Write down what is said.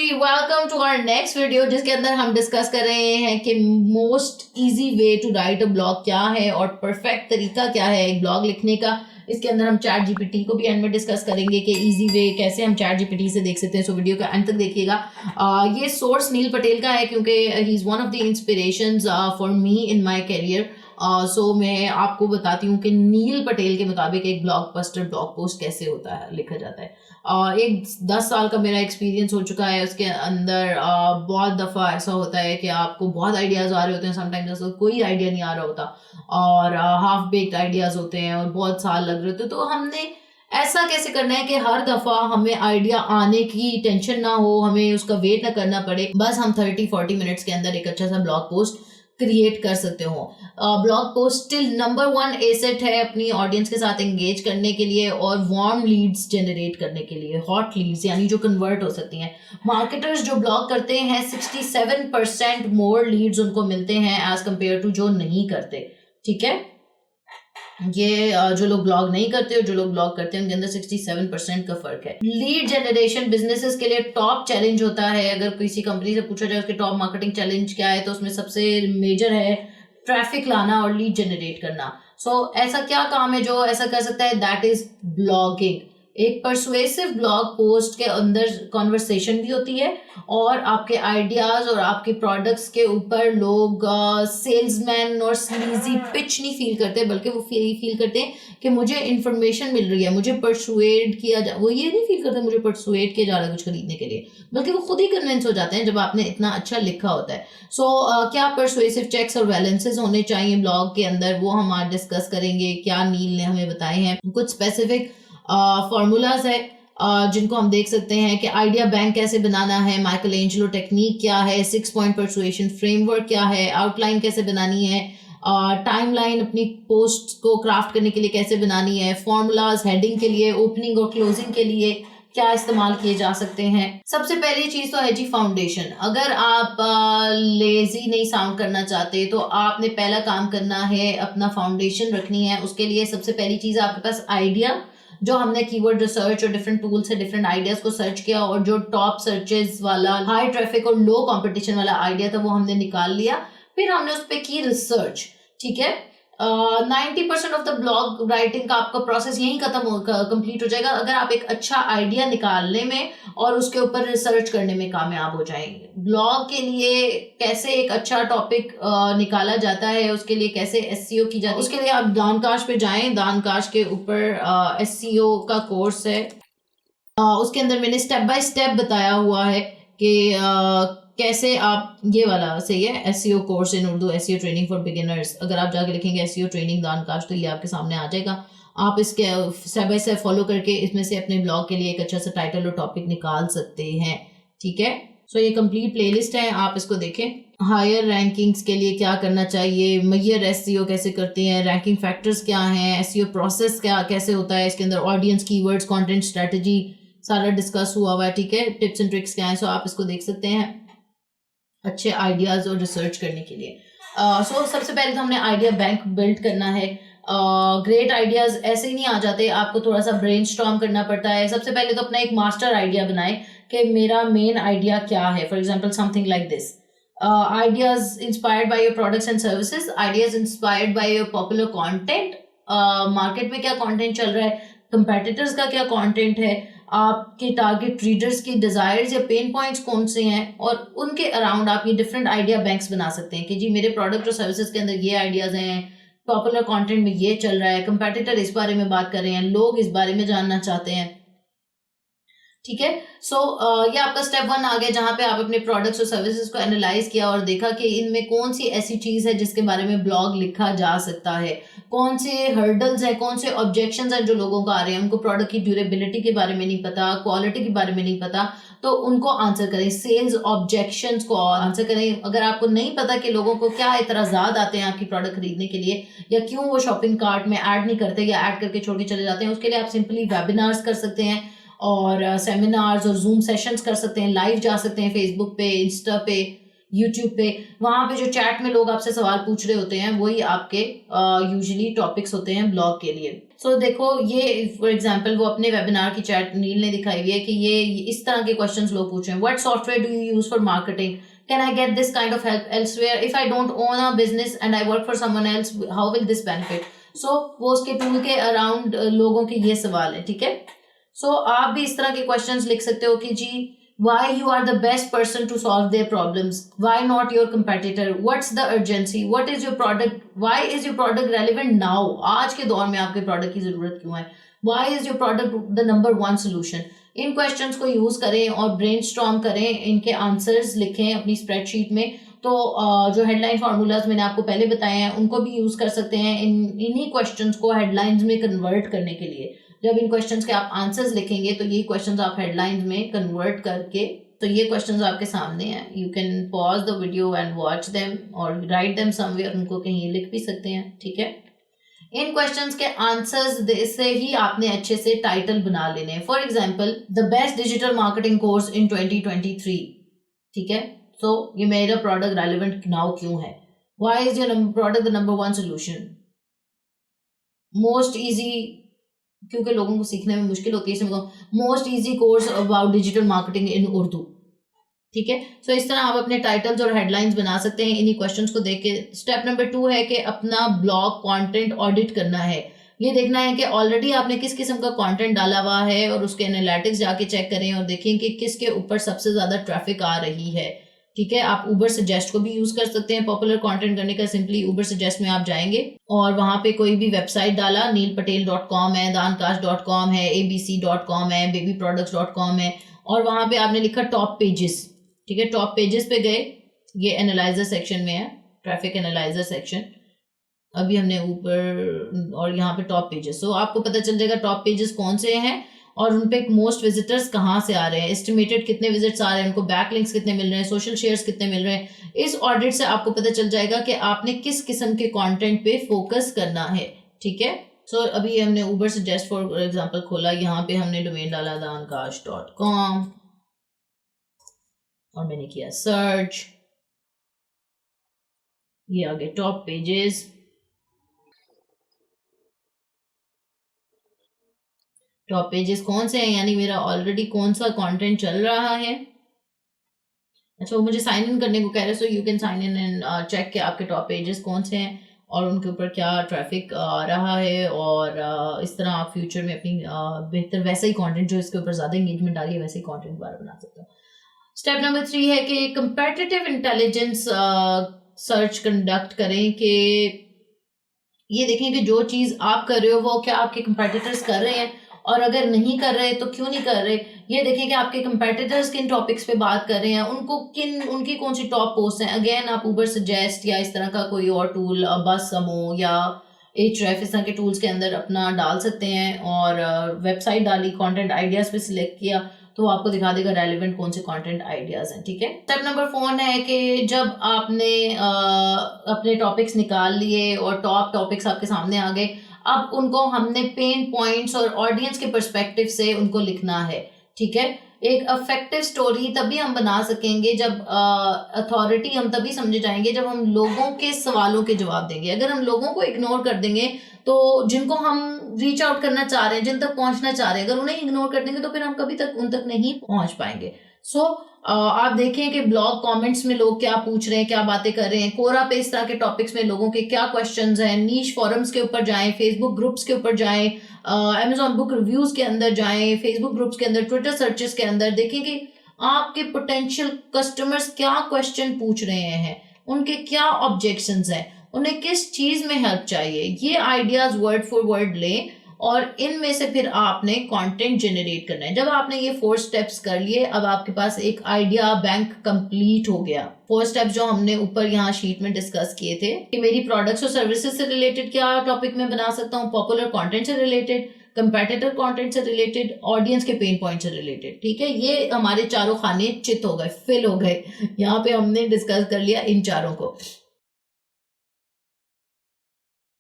Welcome to our next video जिसके अंदर हम डिस्कस कर रहे हैं कि most easy way to write a blog क्या है और परफेक्ट तरीका क्या है एक ब्लॉग लिखने का। इसके अंदर हम चैट जीपीटी को भी एंड में डिस्कस करेंगे कि इजी वे कैसे हम चैट जीपीटी से देख सकते हैं। सो वीडियो का एंड तक देखिएगा। ये सोर्स नील पटेल का है क्योंकि he is one of the inspirations for me in my career. So मैं आपको बताती हूँ कि नील पटेल के मुताबिक एक ब्लॉग पोस्ट कैसे होता है, लिखा जाता है। एक 10 साल का मेरा एक्सपीरियंस हो चुका है। उसके अंदर बहुत दफ़ा ऐसा होता है कि आपको बहुत आइडियाज़ आ रहे होते हैं, समटाइम्स ऐसा कोई आइडिया नहीं आ रहा होता और हाफ बेक्ड आइडियाज़ होते हैं और बहुत साल लग रहे होते हैं। तो हमने ऐसा कैसे करना है कि हर दफ़ा हमें आइडिया आने की टेंशन ना हो, हमें उसका वेट ना करना पड़े, बस हम 30-40 मिनट्स के अंदर एक अच्छा सा ब्लॉग पोस्ट क्रिएट कर सकते हो। Blog post still number 1 asset है अपनी ऑडियंस के साथ एंगेज करने के लिए और वार्म लीड्स जनरेट करने के लिए, हॉट लीड्स यानी जो कन्वर्ट हो सकती हैं। मार्केटर्स जो ब्लॉग करते हैं 67% मोर लीड्स उनको मिलते हैं एज कम्पेयर टू जो नहीं करते। ठीक है, ये जो लोग ब्लॉग नहीं करते और जो लोग ब्लॉग करते हैं उनके अंदर 67% का फर्क है। लीड जनरेशन बिजनेसेस के लिए टॉप चैलेंज होता है। अगर किसी कंपनी से पूछा जाए उसके टॉप मार्केटिंग चैलेंज क्या है तो उसमें सबसे मेजर है ट्रैफिक लाना और लीड जनरेट करना। सो ऐसा क्या काम है जो ऐसा कर सकता है, दैट इज ब्लॉगिंग। एक परसुएसिव ब्लॉग पोस्ट के अंदर कॉन्वर्सेशन भी होती है और आपके आइडियाज और आपके प्रोडक्ट्स के ऊपर लोग सेल्समैन और स्लीजी पिच नहीं फील करते, बल्कि वो फील करते हैं कि मुझे इन्फॉर्मेशन मिल रही है, मुझे परसुएड किया जा, वो ये नहीं फील करते मुझे परसुएड किया जा रहा है कुछ खरीदने के लिए, बल्कि वो खुद ही कन्विंस हो जाते हैं जब आपने इतना अच्छा लिखा होता है। सो क्या परसुएसिव चेक्स और बैलेंसेस होने चाहिए ब्लॉग के अंदर, वो हम आज डिस्कस करेंगे। क्या नील ने हमें बताए हैं कुछ स्पेसिफिक फॉर्मूलाज है जिनको हम देख सकते हैं कि आइडिया बैंक कैसे बनाना है, माइकल एंजेलो टेक्निक क्या है, 6 पॉइंट परसुएशन फ्रेमवर्क क्या है, आउटलाइन कैसे बनानी है, टाइमलाइन अपनी पोस्ट को क्राफ्ट करने के लिए कैसे बनानी है, फॉर्मूलाज हेडिंग के लिए, ओपनिंग और क्लोजिंग के लिए क्या इस्तेमाल किए जा सकते हैं। सबसे पहली चीज तो है जी फाउंडेशन। अगर आप लेजी नहीं साउंड करना चाहते तो आपने पहला काम करना है अपना फाउंडेशन रखनी है। उसके लिए सबसे पहली चीज आपके पास आइडिया, जो हमने कीवर्ड रिसर्च और डिफरेंट टूल से डिफरेंट आइडियाज को सर्च किया और जो टॉप सर्चेस वाला हाई ट्रैफिक और लो कंपटीशन वाला आइडिया था वो हमने निकाल लिया। फिर हमने उस पर की रिसर्च। ठीक है, 90% ऑफ द ब्लॉग राइटिंग का आपका प्रोसेस यहीं कंप्लीट हो जाएगा अगर आप एक अच्छा आइडिया निकालने में और उसके ऊपर रिसर्च करने में कामयाब हो जाएंगे। ब्लॉग के लिए कैसे एक अच्छा टॉपिक निकाला जाता है, उसके लिए कैसे एसईओ की जाती है, उसके लिए आप दानकाश पे जाएं। दानकाश के ऊपर एसईओ का कोर्स है, उसके अंदर मैंने स्टेप बाय स्टेप बताया हुआ है कि कैसे आप, ये वाला सही है, SEO course in Urdu, SEO training for beginners. अगर आप जाके लिखेंगे एसईओ ट्रेनिंग दानकाश तो ये आपके सामने आ जाएगा। आप इसके स्टेप बाय स्टेप फॉलो करके इसमें से अपने ब्लॉग के लिए एक अच्छा सा टाइटल और टॉपिक निकाल सकते हैं। ठीक है, सो ये कंप्लीट प्लेलिस्ट है, आप इसको देखें। हायर रैंकिंग्स के लिए क्या करना चाहिए, मैयर एसईओ कैसे करते हैं, रैंकिंग फैक्टर्स क्या हैं, एसईओ प्रोसेस क्या कैसे होता है, इसके अंदर ऑडियंस, कीवर्ड्स, कंटेंट स्ट्रेटजी सारा डिस्कस हुआ हुआ है। ठीक है, टिप्स एंड ट्रिक्स क्या हैं, सो आप इसको देख सकते हैं अच्छे आइडियाज और रिसर्च करने के लिए। सो सबसे पहले तो हमने आइडिया बैंक बिल्ड करना है। ग्रेट आइडियाज ऐसे ही नहीं आ जाते, आपको थोड़ा सा ब्रेनस्टॉर्म करना पड़ता है। सबसे पहले तो अपना एक मास्टर आइडिया बनाए कि मेरा मेन आइडिया क्या है। For example something like this, ideas inspired by your products and services, ideas inspired by your popular content, market में क्या कंटेंट चल रहा है, कंपेटिटर्स का क्या कंटेंट है, आपके टारगेट रीडर्स की डिजायर्स या पेन पॉइंट्स कौन से हैं, और उनके अराउंड आप ये डिफरेंट आइडिया बैंक्स बना सकते हैं कि जी मेरे प्रोडक्ट और सर्विसेज के अंदर ये आइडियाज हैं, पॉपुलर कंटेंट में ये चल रहा है, कंपेटिटर इस बारे में बात कर रहे हैं, लोग इस बारे में जानना चाहते हैं। ठीक है, सो ये आपका स्टेप 1 आ गया जहां पे आप अपने प्रोडक्ट्स और सर्विसेज को एनालाइज किया और देखा कि इनमें कौन सी ऐसी चीज है जिसके बारे में ब्लॉग लिखा जा सकता है, कौन से हर्डल्स हैं, कौन से ऑब्जेक्शंस हैं जो लोगों को आ रहे हैं। उनको प्रोडक्ट की ड्यूरेबिलिटी के बारे में नहीं पता, क्वालिटी के बारे में नहीं पता, तो उनको आंसर करें, सेल्स ऑब्जेक्शंस को आंसर करें। अगर आपको नहीं पता कि लोगों को क्या एतराजात आते हैं आपकी प्रोडक्ट खरीदने के लिए या क्यों वो शॉपिंग कार्ट में ऐड नहीं करते या ऐड करके छोड़ के चले जाते हैं, उसके लिए आप सिंपली वेबिनार्स कर सकते हैं और सेमिनार्स और जूम सेशंस कर सकते हैं, लाइव जा सकते हैं फेसबुक पे, इंस्टा पे। यूट्यूब पे, वहाँ पे जो चैट में लोग आपसे सवाल पूछ रहे होते हैं वही आपके यूजुअली टॉपिक्स होते हैं ब्लॉग के लिए। सो देखो ये फॉर एग्जांपल वो अपने वेबिनार की चैट नील ने दिखाई हुई है कि ये इस तरह के क्वेश्चंस लोग पूछ रहे हैं। What software do you use for marketing, can I get this kind of help elsewhere, if I don't own a business and I work for someone else, how will this benefit. So वो उसके tool के around लोगों के ये सवाल है, ठीक है। सो आप भी इस तरह के क्वेश्चंस लिख सकते हो कि जी why you are the best person to solve their problems, why not your competitor, what's the urgency, what is your product, why is your product relevant now, आज के दौर में आपके प्रोडक्ट की जरूरत क्यों है, why is your product the number one solution। In questions को यूज करें और ब्रेनस्टॉर्म करें, इनके आंसर्स लिखें अपनी स्प्रेडशीट में। तो जो हेडलाइन फार्मूलाज मैंने आपको पहले बताए हैं उनको भी यूज कर सकते हैं इन्हीं क्वेश्चंस को हेडलाइंस में कन्वर्ट करने के लिए। जब इन क्वेश्चंस के आप आंसर्स लिखेंगे तो ये क्वेश्चंस आप हेडलाइंस में कन्वर्ट करके, तो ये क्वेश्चंस आपके सामने हैं, you can pause the video and watch them और राइट देम समवेयर, उनको कहीं लिख भी सकते हैं, ठीक है। इन क्वेश्चंस के आंसर्स से ही आपने अच्छे से टाइटल बना लेने हैं। For example the best digital marketing course in 2023, ठीक है। सो ये मेरा प्रोडक्ट रेलिवेंट नाउ क्यों है, why is your product the number one solution, most easy, क्योंकि लोगों को सीखने में मुश्किल होती है इसमें, most easy course about digital marketing in Urdu, ठीक है। सो इस तरह आप अपने टाइटल्स और हेडलाइंस बना सकते हैं इन्हीं क्वेश्चंस को देख के। स्टेप नंबर 2 है कि अपना ब्लॉग कंटेंट ऑडिट करना है। ये देखना है कि ऑलरेडी आपने किस किस्म का कंटेंट डाला हुआ है और उसके एनालिटिक्स जाके चेक करें और देखें कि किसके ऊपर सबसे ज्यादा ट्रैफिक आ रही है, ठीक है। आप उबर सजेस्ट को भी यूज कर सकते हैं पॉपुलर कंटेंट करने का। सिंपली उबर सजेस्ट में आप जाएंगे और वहां पे कोई भी वेबसाइट डाला, neelpatel.com है, dancast.com है, abc.com है, babyproducts.com है, और वहां पे आपने लिखा टॉप पेजेस, ठीक है। टॉप पेजेस पे गए, ये एनालाइजर सेक्शन में है, ट्रैफिक एनालाइजर सेक्शन, अभी हमने ऊपर, और यहाँ पे टॉप पेजेस। सो आपको पता चल जाएगा टॉप पेजेस कौन से हैं और उन पे मोस्ट विजिटर्स कहाँ से आ रहे हैं, एस्टिमेटेड कितने विजिट्स आ रहे हैं, उनको बैकलिंक्स कितने मिल रहे हैं, सोशल शेयर्स कितने मिल रहे हैं। इस ऑडिट से आपको पता चल जाएगा कि आपने किस किस्म के कंटेंट पे फोकस करना है, ठीक है। सो अभी हमने उबर सजेस्ट फॉर एग्जांपल खोला, यहाँ पे हमने डोमेन डाला dancast.com और मैंने किया सर्च, ये आ गए टॉप पेजेस। टॉप पेजेस कौन से हैं, यानी मेरा ऑलरेडी कौन सा कंटेंट चल रहा है। अच्छा, वो मुझे साइन इन करने को कह रहे हैं, so you can sign in and check कि आपके टॉप पेजेस कौन से हैं और उनके ऊपर क्या ट्रैफिक आ रहा है, और इस तरह आप फ्यूचर में अपनी बेहतर वैसा ही कंटेंट जो इसके ऊपर ज़्यादा इंगेजमेंट आ रही है वैसे ही कंटेंट दोबारा बना सकते हो। स्टेप नंबर 3 है कि कंपैटिटिव इंटेलिजेंस सर्च कंडक्ट करें कि ये देखें कि जो चीज़ आप कर रहे हो वो क्या आपके कंपैटिटर्स कर रहे हैं, और अगर नहीं कर रहे तो क्यों नहीं कर रहे। ये देखें कि आपके कंपैटिटर्स किन टॉपिक्स पे बात कर रहे हैं, उनकी कौन सी टॉप पोस्ट हैं। अगेन आप उबर सजेस्ट या इस तरह का कोई और टूल, बस समो या Ahref, इस तरह के टूल्स के अंदर अपना डाल सकते हैं, और वेबसाइट डाली, कंटेंट आइडियाज पे सिलेक्ट किया तो आपको दिखा देगा रेलिवेंट कौन से कंटेंट आइडियाज हैं, ठीक है। स्टेप नंबर 4 है कि जब आपने अपने टॉपिक्स निकाल लिए और टॉप टॉपिक्स आपके सामने आ गए, अब उनको हमने पेन पॉइंट्स और ऑडियंस के पर्सपेक्टिव से उनको लिखना है, ठीक है। एक अफेक्टिव स्टोरी तभी हम बना सकेंगे जब अथॉरिटी हम तभी समझे जाएंगे जब हम लोगों के सवालों के जवाब देंगे। अगर हम लोगों को इग्नोर कर देंगे तो जिनको हम रीच आउट करना चाह रहे हैं, जिन तक पहुंचना चाह रहे हैं, अगर उन्हें इग्नोर कर देंगे तो फिर हम कभी तक उन तक नहीं पहुंच पाएंगे। सो आप देखें कि ब्लॉग कमेंट्स में लोग क्या पूछ रहे हैं, क्या बातें कर रहे हैं, कोरा पे इस तरह के टॉपिक्स में लोगों के क्या क्वेश्चंस हैं, नीश फोरम्स के ऊपर जाएं, फेसबुक ग्रुप्स के ऊपर जाएं, अमेजॉन बुक रिव्यूज के अंदर जाएं, फेसबुक ग्रुप्स के अंदर, ट्विटर सर्चेस के अंदर देखें कि आपके पोटेंशियल कस्टमर्स क्या क्वेश्चन पूछ रहे हैं, उनके क्या ऑब्जेक्शंस हैं, उन्हें किस चीज में हेल्प चाहिए। ये आइडियाज वर्ड फॉर वर्ड लें और इनमें से फिर आपने कंटेंट जनरेट करना है। जब आपने ये 4 स्टेप्स कर लिए, अब आपके पास एक आइडिया बैंक कंप्लीट हो गया। 4 स्टेप्स जो हमने ऊपर यहाँ शीट में डिस्कस किए थे कि मेरी प्रोडक्ट्स और सर्विसेज से रिलेटेड क्या टॉपिक में बना सकता हूँ, पॉपुलर कंटेंट से रिलेटेड, कंपेटिटर कंटेंट से रिलेटेड, ऑडियंस के पेन पॉइंट से रिलेटेड, ठीक है। ये हमारे चारों खाने चित हो गए, फिल हो गए। यहाँ पे हमने डिस्कस कर लिया इन चारों को।